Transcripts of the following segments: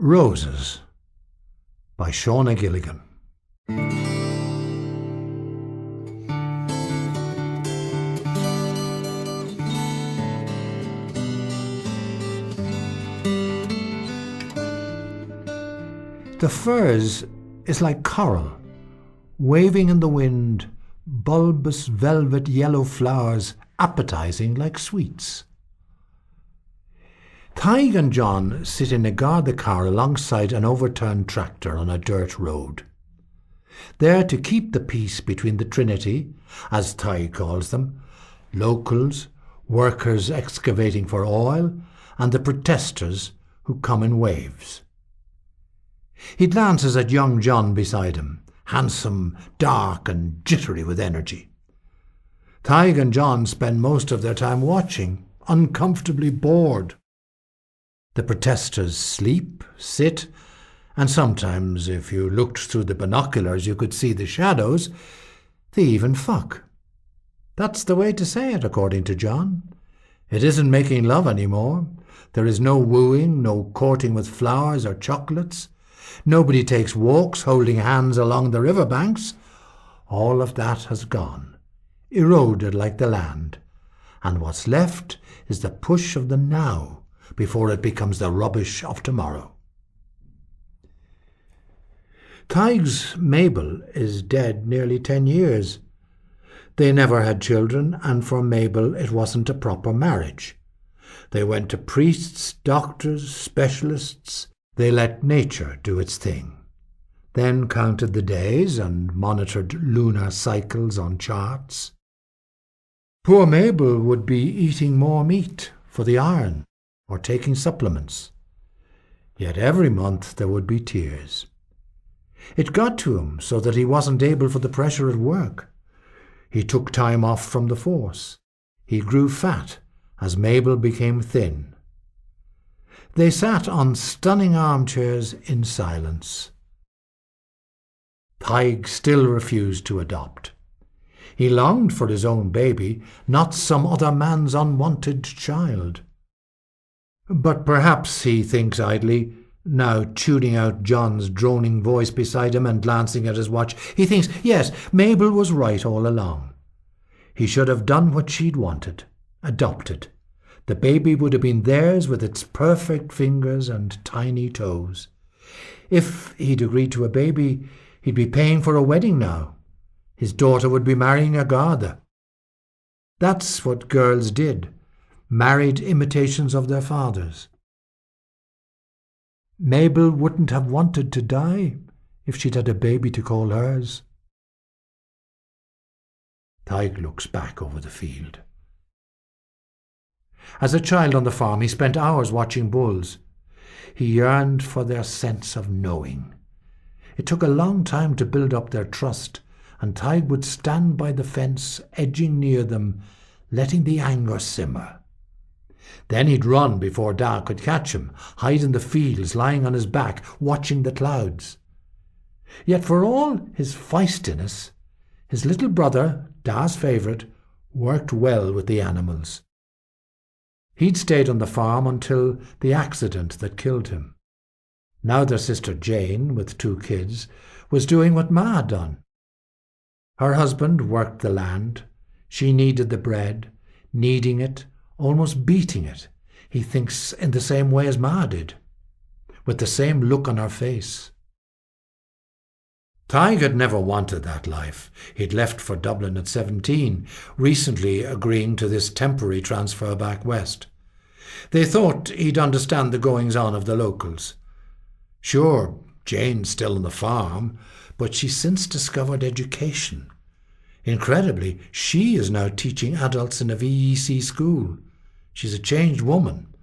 Roses by Shauna Gilligan. The furze is like coral, waving in the wind, bulbous velvet yellow flowers appetizing like sweets. Tig and John sit in a Garda car alongside an overturned tractor on a dirt road. There to keep the peace between the Trinity, as Tig calls them, locals, workers excavating for oil, and the protesters who come in waves. He glances at young John beside him, handsome, dark and jittery with energy. Tig and John spend most of their time watching, uncomfortably bored. The protesters sleep, sit, and sometimes, if you looked through the binoculars, you could see the shadows. They even fuck. That's the way to say it, according to John. It isn't making love anymore. There is no wooing, no courting with flowers or chocolates. Nobody takes walks holding hands along the riverbanks. All of that has gone, eroded like the land, and what's left is the push of the now before it becomes the rubbish of tomorrow. Tig's Mabel is dead nearly 10 years. They never had children, and for Mabel it wasn't a proper marriage. They went to priests, doctors, specialists. They let nature do its thing, then counted the days and monitored lunar cycles on charts. Poor Mabel would be eating more meat for the iron or taking supplements. Yet every month there would be tears. It got to him so that he wasn't able for the pressure at work. He took time off from the force. He grew fat as Mabel became thin. They sat on stunning armchairs in silence. Tig still refused to adopt. He longed for his own baby, not some other man's unwanted child. But perhaps, he thinks idly, now tuning out John's droning voice beside him and glancing at his watch, he thinks, yes, Mabel was right all along. He should have done what she'd wanted, adopted. The baby would have been theirs with its perfect fingers and tiny toes. If he'd agreed to a baby, he'd be paying for a wedding now. His daughter would be marrying a Garda. That's what girls did, married imitations of their fathers. Mabel wouldn't have wanted to die if she'd had a baby to call hers. Tig looks back over the field. As a child on the farm, he spent hours watching bulls. He yearned for their sense of knowing. It took a long time to build up their trust, and Tig would stand by the fence, edging near them, letting the anger simmer. Then he'd run before Da could catch him, hide in the fields, lying on his back, watching the clouds. Yet for all his feistiness, his little brother, Da's favourite, worked well with the animals. He'd stayed on the farm until the accident that killed him. Now their sister Jane, with 2 kids, was doing what Ma had done. Her husband worked the land. She kneaded the bread, kneading it, almost beating it, he thinks, in the same way as Ma did, with the same look on her face. Tig had never wanted that life. He'd left for Dublin at 17, recently agreeing to this temporary transfer back west. They thought he'd understand the goings-on of the locals. Sure, Jane's still on the farm, but she's since discovered education. Incredibly, she is now teaching adults in a VEC school. She's a changed woman.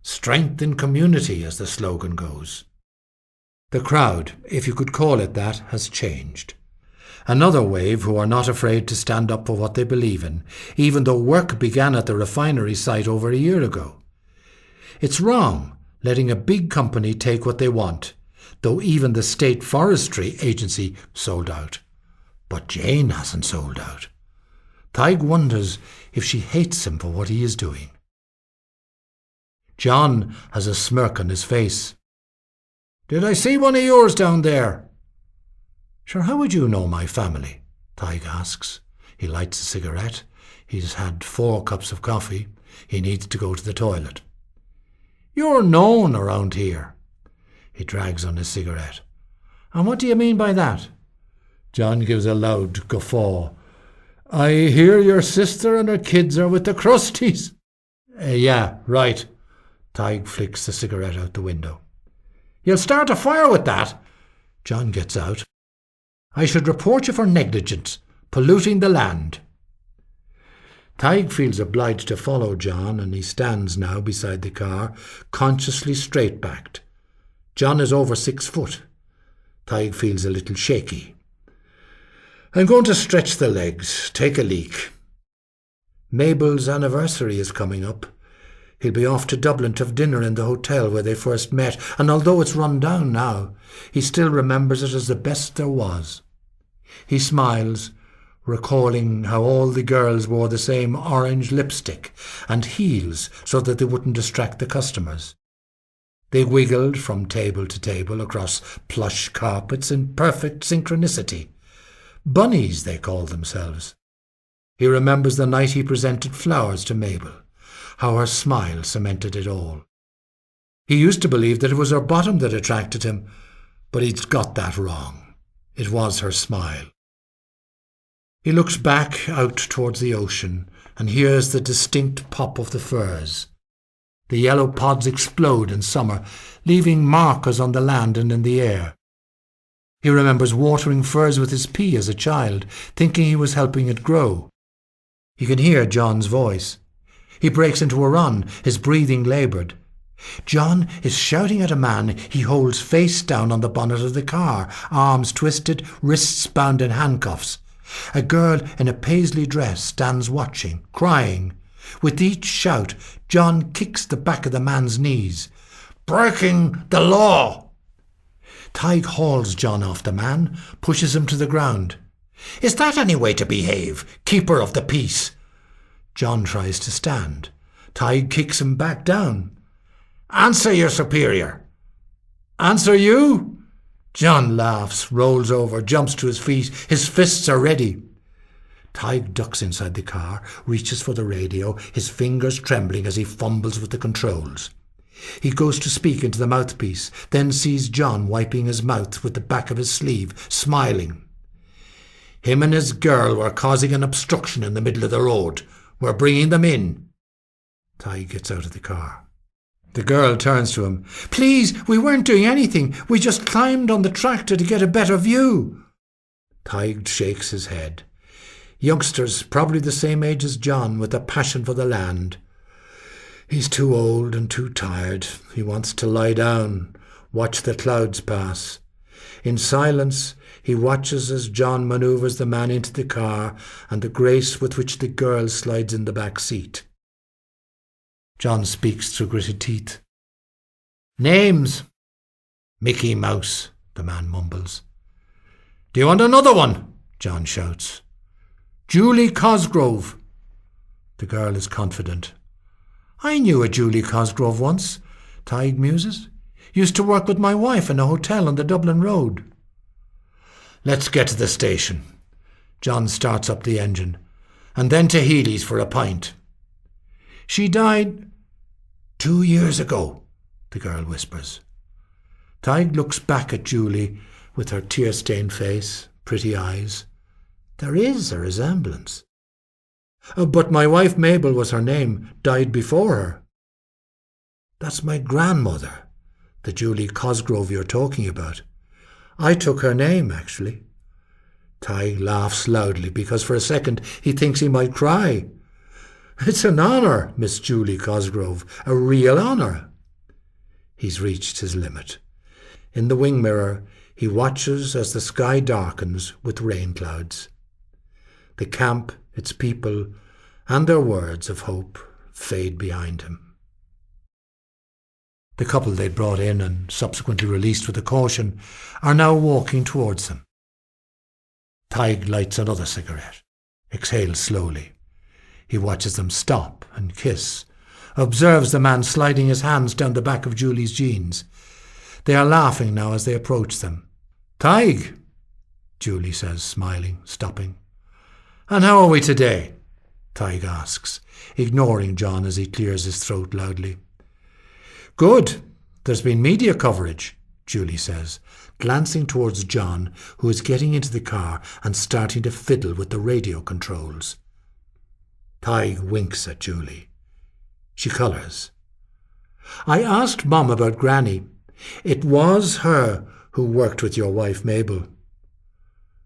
Strength in community, as the slogan goes. The crowd, if you could call it that, has changed. Another wave who are not afraid to stand up for what they believe in, even though work began at the refinery site over a year ago. It's wrong letting a big company take what they want, though even the State Forestry Agency sold out. But Jane hasn't sold out. Tig wonders if she hates him for what he is doing. John has a smirk on his face. Did I see one of yours down there? Sure, how would you know my family? Tig asks. He lights a cigarette. He's had 4 cups of coffee. He needs to go to the toilet. You're known around here. He drags on his cigarette. And what do you mean by that? John gives a loud guffaw. I hear your sister and her kids are with the Crusties. Yeah, right. Tig flicks the cigarette out the window. You'll start a fire with that. John gets out. I should report you for negligence, polluting the land. Tig feels obliged to follow John, and he stands now beside the car, consciously straight-backed. John is over 6 foot. Tig feels a little shaky. I'm going to stretch the legs, take a leak. Mabel's anniversary is coming up. He'll be off to Dublin to have dinner in the hotel where they first met, and although it's run down now, he still remembers it as the best there was. He smiles, recalling how all the girls wore the same orange lipstick and heels so that they wouldn't distract the customers. They wiggled from table to table across plush carpets in perfect synchronicity. Bunnies, they called themselves. He remembers the night he presented flowers to Mabel, how her smile cemented it all. He used to believe that it was her bottom that attracted him, but he'd got that wrong. It was her smile. He looks back out towards the ocean and hears the distinct pop of the firs. The yellow pods explode in summer, leaving markers on the land and in the air. He remembers watering firs with his pea as a child, thinking he was helping it grow. He can hear John's voice. He breaks into a run, his breathing laboured. John is shouting at a man he holds face down on the bonnet of the car, arms twisted, wrists bound in handcuffs. A girl in a paisley dress stands watching, crying. With each shout, John kicks the back of the man's knees. Breaking the law! Tig hauls John off the man, pushes him to the ground. Is that any way to behave, keeper of the peace? John tries to stand. Tig kicks him back down. Answer your superior. Answer you? John laughs, rolls over, jumps to his feet. His fists are ready. Tig ducks inside the car, reaches for the radio, his fingers trembling as he fumbles with the controls. He goes to speak into the mouthpiece, then sees John wiping his mouth with the back of his sleeve, smiling. Him and his girl were causing an obstruction in the middle of the road. We're bringing them in. Tig gets out of the car. The girl turns to him. Please, we weren't doing anything. We just climbed on the tractor to get a better view. Tig shakes his head. Youngsters, probably the same age as John, with a passion for the land. He's too old and too tired. He wants to lie down, watch the clouds pass. In silence, he watches as John manoeuvres the man into the car and the grace with which the girl slides in the back seat. John speaks through gritted teeth. Names? Mickey Mouse, the man mumbles. Do you want another one? John shouts. Julie Cosgrove. The girl is confident. I knew a Julie Cosgrove once, Tig muses. Used to work with my wife in a hotel on the Dublin Road. Let's get to the station. John starts up the engine. And then to Healy's for a pint. She died 2 years ago, the girl whispers. Tig looks back at Julie with her tear-stained face, pretty eyes. There is a resemblance. But my wife Mabel was her name, died before her. That's my grandmother, the Julie Cosgrove you're talking about. I took her name, actually. Tig laughs loudly because for a second he thinks he might cry. It's an honour, Miss Julie Cosgrove, a real honour. He's reached his limit. In the wing mirror, he watches as the sky darkens with rain clouds. The camp, its people, and their words of hope fade behind him. The couple they'd brought in and subsequently released with a caution are now walking towards them. Tig lights another cigarette, exhales slowly. He watches them stop and kiss, observes the man sliding his hands down the back of Julie's jeans. They are laughing now as they approach them. "Tig," Julie says, smiling, stopping. "And how are we today?" Tig asks, ignoring John as he clears his throat loudly. "Good. There's been media coverage," Julie says, glancing towards John, who is getting into the car and starting to fiddle with the radio controls. Tig winks at Julie. She colours. "I asked Mum about Granny. It was her who worked with your wife Mabel."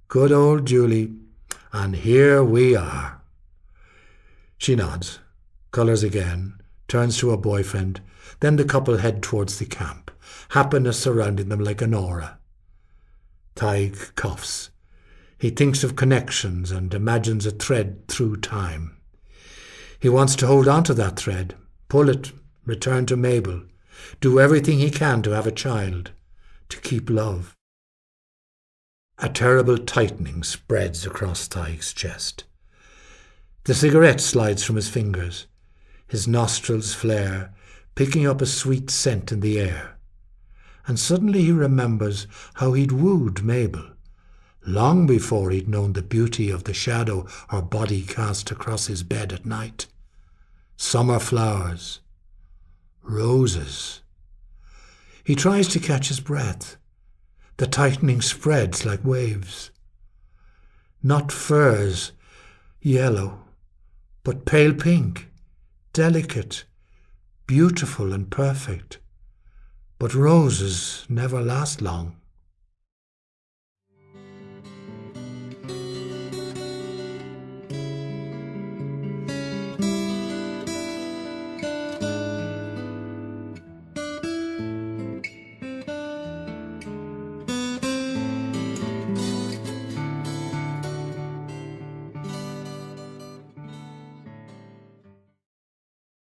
"Good old Julie. And here we are." She nods, colours again, turns to her boyfriend. Then the couple head towards the camp, happiness surrounding them like an aura. Tig coughs. He thinks of connections and imagines a thread through time. He wants to hold on to that thread, pull it, return to Mabel, do everything he can to have a child, to keep love. A terrible tightening spreads across Tig's chest. The cigarette slides from his fingers. His nostrils flare, picking up a sweet scent in the air. And suddenly he remembers how he'd wooed Mabel, long before he'd known the beauty of the shadow her body cast across his bed at night. Summer flowers. Roses. He tries to catch his breath. The tightening spreads like waves. Not furs, yellow, but pale pink, delicate, beautiful and perfect. But roses never last long.